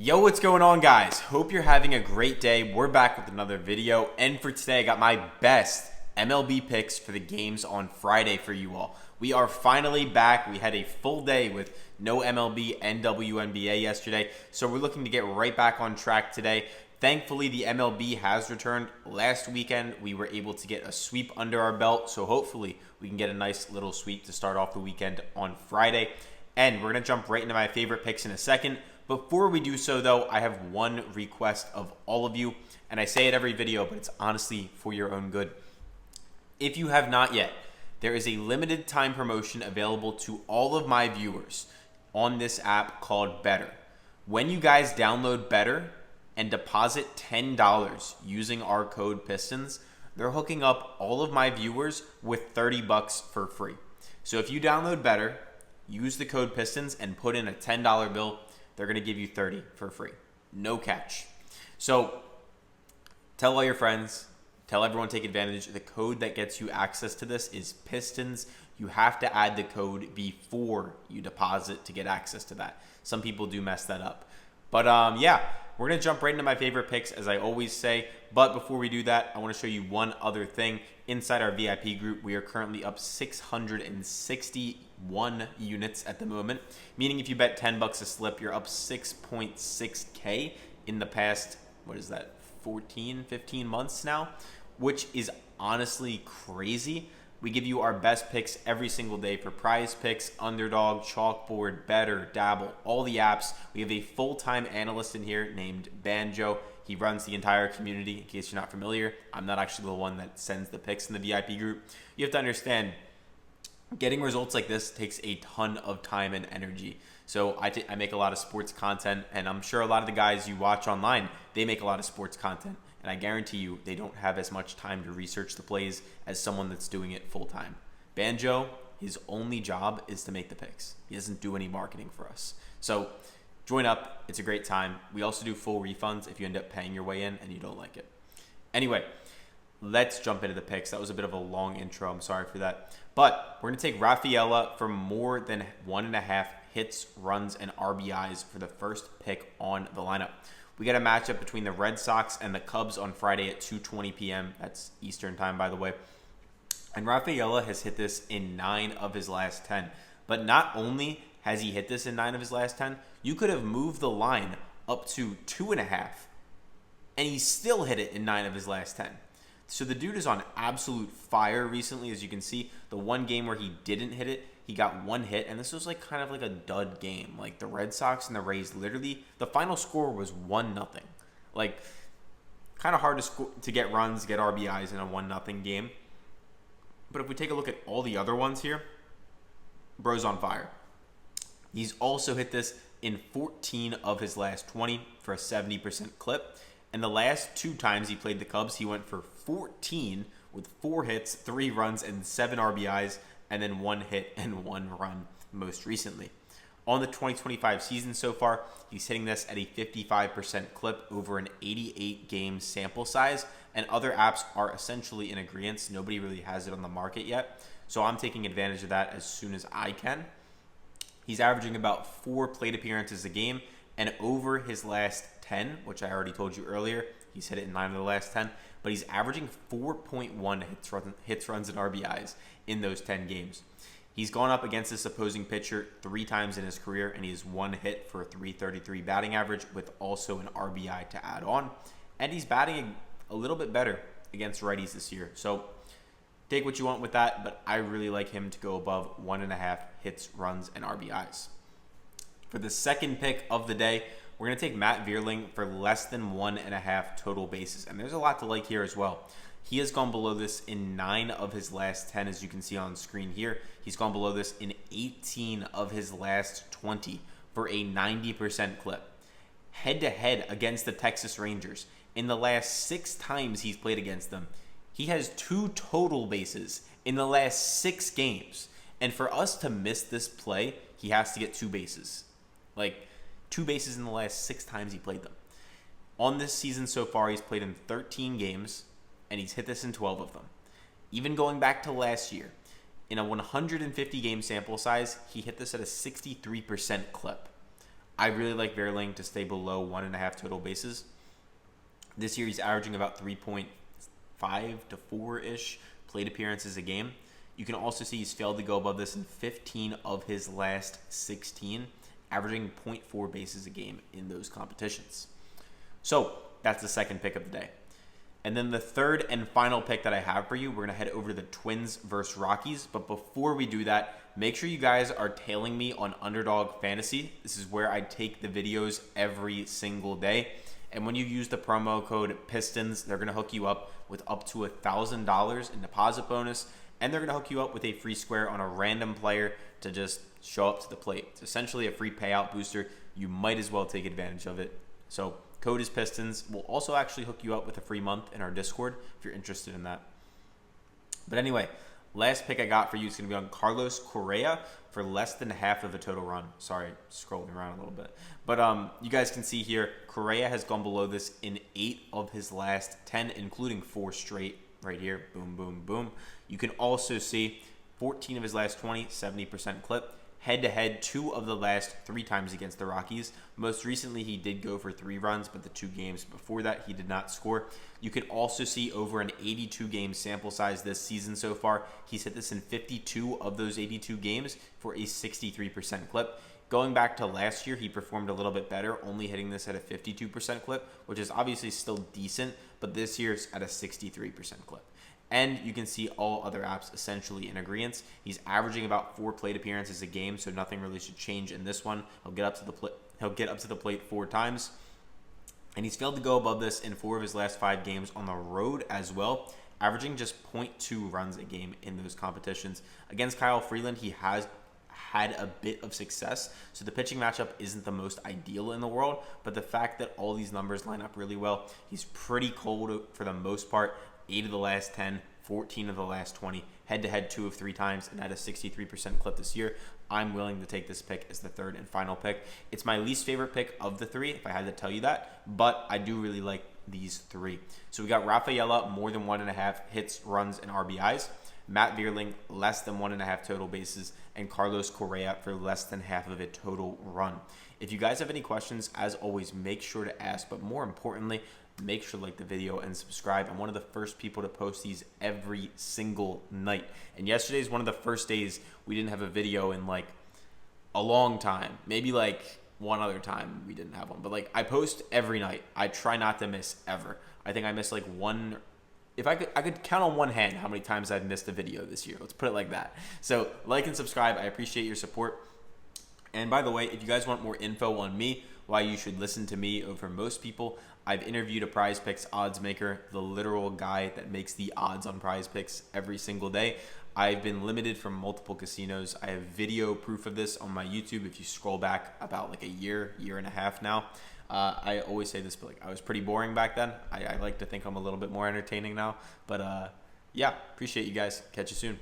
Yo, what's going on, guys? Hope you're having a great day. We're back with another video, and for today I got my best MLB picks for the games on Friday for you all. We are finally back. We had a full day with no MLB and WNBA yesterday, so we're looking to get right back on track today. Thankfully, the MLB has returned. Last weekend, we were able to get a sweep under our belt, so hopefully we can get a nice little sweep to start off the weekend on Friday. And we're going to jump right into my favorite picks in a second. Before we do so, though, I have one request of all of you, and I say it every video, but it's honestly for your own good. If you have not yet, there is a limited time promotion available to all of my viewers on this app called Betr. When you guys download Betr and deposit $10 using our code PISTONS, they're hooking up all of my viewers with $30 for free. So if you download Betr, use the code PISTONS, and put in a $10 bill, they're going to give you $30 for free. No catch. So tell all your friends. Tell everyone to take advantage. The code that gets you access to this is PISTONS. You have to add the code before you deposit to get access to that. Some people do mess that up. But yeah, we're going to jump right into my favorite picks, as I always say. But before we do that, I want to show you one other thing. Inside our VIP group, we are currently up 661 units at the moment, meaning if you bet $10 a slip, you're up 6.6K in the past, 15 months now, which is honestly crazy. We give you our best picks every single day for PrizePicks, Underdog, Chalkboard, Betr, Dabble, all the apps. We have a full-time analyst in here named Banjo. He runs the entire community. In case you're not familiar, I'm not actually the one that sends the picks in the VIP group. You have to understand, getting results like this takes a ton of time and energy. So I make a lot of sports content, and I'm sure a lot of the guys you watch online, they make a lot of sports content. And I guarantee you, they don't have as much time to research the plays as someone that's doing it full time. Banjo, his only job is to make the picks. He doesn't do any marketing for us. So join up. It's a great time. We also do full refunds if you end up paying your way in and you don't like it. Anyway, let's jump into the picks. That was a bit of a long intro. I'm sorry for that. But we're going to take Rafaela for more than 1.5 hits, runs, and RBIs for the first pick on the lineup. We got a matchup between the Red Sox and the Cubs on Friday at 2:20 p.m. That's Eastern time, by the way. And Rafaela has hit this in 9 of his last 10. But not only has he hit this in 9 of his last 10, you could have moved the line up to 2.5, and he still hit it in 9 of his last 10. So the dude is on absolute fire recently, as you can see. The one game where he didn't hit it, he got 1 hit, and this was like kind of like a dud game. Like the Red Sox and the Rays, literally, the final score was 1-0. Like, kind of hard to get runs, get RBIs in a 1-0 game. But if we take a look at all the other ones here, bro's on fire. He's also hit this in 14 of his last 20 for a 70% clip. And the last 2 times he played the Cubs, he went for 14 with 4 hits, 3 runs, and 7 RBIs, and then 1 hit and 1 run most recently. On the 2025 season so far, he's hitting this at a 55% clip over an 88-game sample size, and other apps are essentially in agreement. Nobody really has it on the market yet, so I'm taking advantage of that as soon as I can. He's averaging about 4 plate appearances a game, and over his last 10, which I already told you earlier, he's hit it in 9 of the last 10, but he's averaging 4.1 hits, runs, and RBIs in those 10 games. He's gone up against this opposing pitcher 3 times in his career, and he has 1 hit for a .333 batting average with also an RBI to add on. And he's batting a little bit better against righties this year. So take what you want with that, but I really like him to go above 1.5 hits, runs, and RBIs. For the second pick of the day, we're going to take Matt Vierling for less than 1.5 total bases. And there's a lot to like here as well. He has gone below this in 9 of his last 10, as you can see on screen here. He's gone below this in 18 of his last 20 for a 90% clip. Head-to-head against the Texas Rangers, in the last 6 times he's played against them, he has 2 total bases in the last 6 games. And for us to miss this play, he has to get 2 bases. Like, 2 bases in the last 6 times he played them. On this season so far, he's played in 13 games, and he's hit this in 12 of them. Even going back to last year, in a 150-game sample size, he hit this at a 63% clip. I really like Verling to stay below 1.5 total bases. This year he's averaging about 3.5 to 4-ish plate appearances a game. You can also see he's failed to go above this in 15 of his last 16, averaging 0.4 bases a game in those competitions. So that's the second pick of the day. And then the third and final pick that I have for you, we're going to head over to the Twins versus Rockies. But before we do that, make sure you guys are tailing me on Underdog Fantasy. This is where I take the videos every single day. And when you use the promo code PISTONS, they're going to hook you up with up to $1,000 in deposit bonus. And they're going to hook you up with a free square on a random player to just show up to the plate. It's essentially a free payout booster. You might as well take advantage of it. So code is PISTONS. We'll also actually hook you up with a free month in our Discord if you're interested in that. But anyway, last pick I got for you is going to be on Carlos Correa for less than half of a total run. Sorry, scrolling around a little bit. But you guys can see here, Correa has gone below this in 8 of his last 10, including 4 straight right here. Boom, boom, boom. You can also see 14 of his last 20, 70% clip. Head-to-head, 2 of the last 3 times against the Rockies. Most recently, he did go for 3 runs, but the 2 games before that, he did not score. You can also see over an 82-game sample size this season so far. He's hit this in 52 of those 82 games for a 63% clip. Going back to last year, he performed a little bit better, only hitting this at a 52% clip, which is obviously still decent, but this year's at a 63% clip. And you can see all other apps essentially in agreement. He's averaging about 4 plate appearances a game, so nothing really should change in this one. He'll get up to the plate 4 times. And he's failed to go above this in 4 of his last 5 games on the road as well, averaging just 0.2 runs a game in those competitions. Against Kyle Freeland, he has had a bit of success, so the pitching matchup isn't the most ideal in the world, but the fact that all these numbers line up really well, he's pretty cold for the most part. 8 of the last 10, 14 of the last 20, head-to-head 2 of 3 times, and at a 63% clip this year. I'm willing to take this pick as the third and final pick. It's my least favorite pick of the 3, if I had to tell you that, but I do really like these 3. So we got Rafaela, more than 1.5 hits, runs, and RBIs. Matt Vierling, less than 1.5 total bases, and Carlos Correa for less than half of a total run. If you guys have any questions, as always, make sure to ask, but more importantly, make sure to like the video and subscribe. I'm one of the first people to post these every single night. And yesterday is one of the first days we didn't have a video in like a long time. Maybe like one other time we didn't have one. But like I post every night. I try not to miss ever. I think I missed like one. If I could count on one hand how many times I've missed a video this year. Let's put it like that. So like and subscribe. I appreciate your support. And by the way, if you guys want more info on me, why you should listen to me over most people, I've interviewed a PrizePicks odds maker, the literal guy that makes the odds on PrizePicks every single day. I've been limited from multiple casinos. I have video proof of this on my YouTube. If you scroll back about like a year and a half now, I always say this, but like I was pretty boring back then. I like to think I'm a little bit more entertaining now. But yeah, appreciate you guys. Catch you soon.